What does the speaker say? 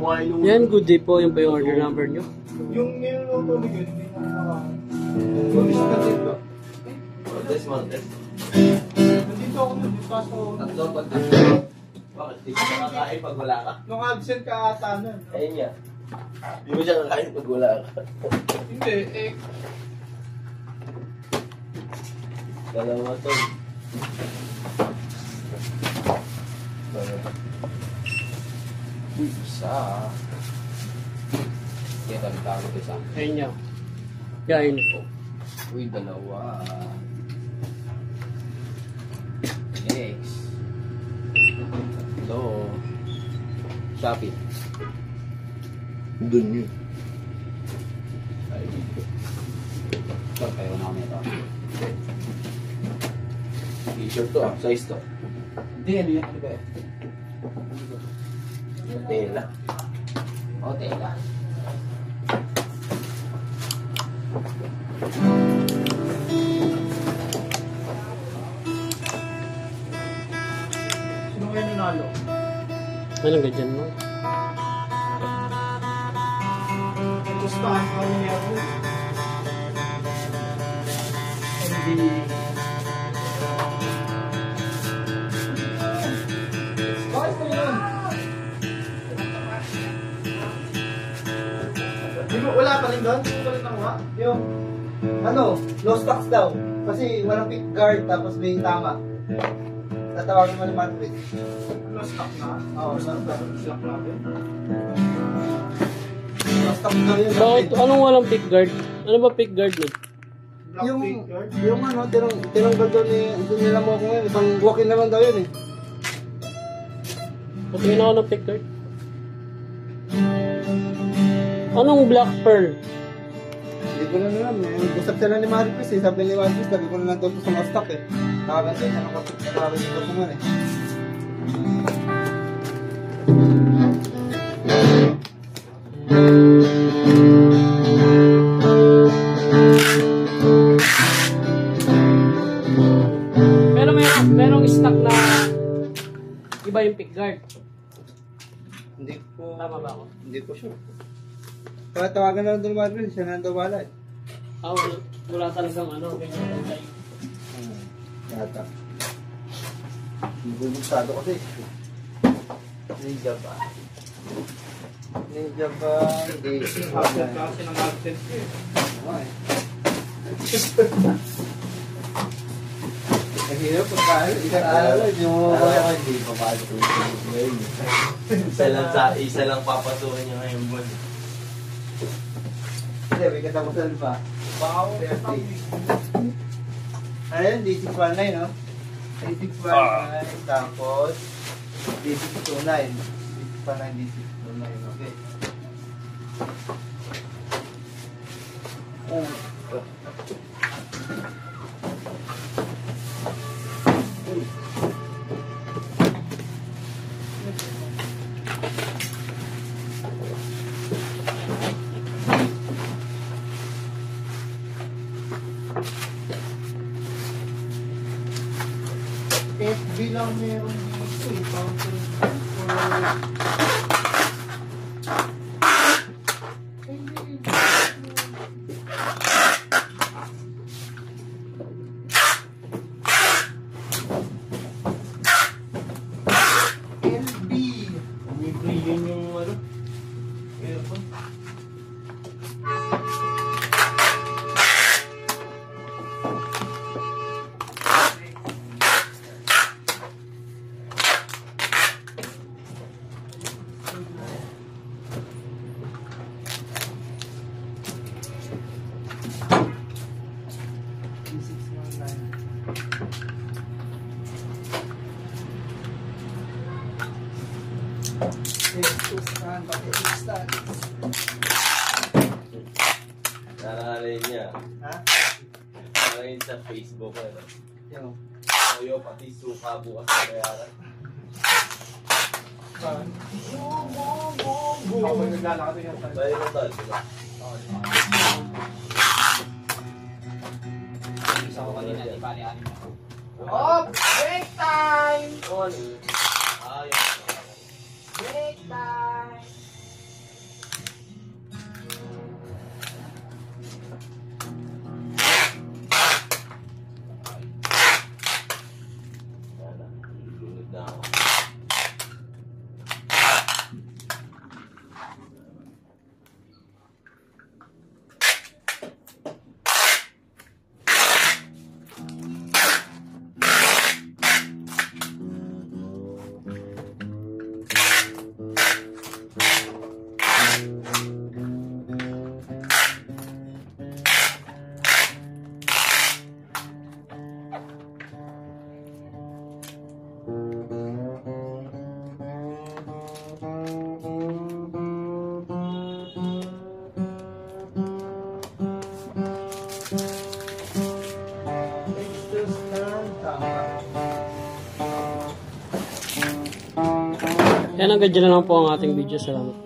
kumain nung... Yan, good day po. Yung pa yung order number nyo. Yung niluluto ni Gwen, hindi na Montes. nandito ako nun, kaso... Tatlo, bakit? Di ka nakakain pag wala ka? Nung absent ka ata nun. Ayun niya. Di mo siya kakain pag wala ka. Hindi, eh... Dalawa to. Uy, isa. Kaya talo ko isa. Ayun nyo. Kain po. Uy, dalawa. Next. Hello. Shopee. Doon yun. Ay, dito. Ito, kayo na kami ito. T-shirt to ah. Size to. Hindi, ano yan? Ano ba eh? Tela. O, tela. Sino kayo nanalo? Anong ganyan mo? Gustahan ka niya ako. Hindi... Bakit ko yun? Wala pa rin doon? Hindi pa rin nakuha? Yung, ano, low stocks daw. Kasi walang pick guard, tapos may tama. Tatawagin mo naman, wait. Lost stock na? Oo, low stock. Stock natin. Low stocks daw yun. Bakit? Anong walang pick guard? Ano ba pick guard nun? Black Yung, pick guard? yung ano, tinanggal daw ni, doon nila mo ako ngayon. Isang walk-in naman daw yun eh. Pagkain ako ng pick guard. Anong black pearl? Hindi ko na alam eh. Usap sila ni Maripis eh. Sabi ni Maripis, lagi ko na lang doon sa mga stock eh. Nakaganda niya ng kapit na nakaganda ko naman eh. Pero merong stock na iba yung pick guard. Hindi ko... Tama ba ako? Hindi ko sure. Kaya tawagan na lang doon ni Maripis, siya na daw wala eh. Wala talagang ano. Yata. Bubusado kasi. Ninja ba? Ninja ba? Hindi. Absent ka kasi ng absent ko eh. Okay. Ang hirap pag kahit isang araw lang, hindi mo mabaya ka. Hindi papasok yung ngayon. Isa lang papasukin niya ngayon buwan. Hindi, may katapusan pa. Wow, Ayun, D619, no? D619, tapos D629. D619, D629, okay. FB lang meron dito eh. Fountain LB. Umibril yun yung ano. Aircon. Nakalagay niya. Ha? Nakalagay sa Facebook. Ano? Yung. Oyo, pati suka bukas na bayaran. Habang naglalakad yan. Balik mo tol. Isa ko kanina, di bali anim ako. Oh, break time! On. Ayun. Break time! Yan, hanggang dyan na lang po ang ating video. Salamat.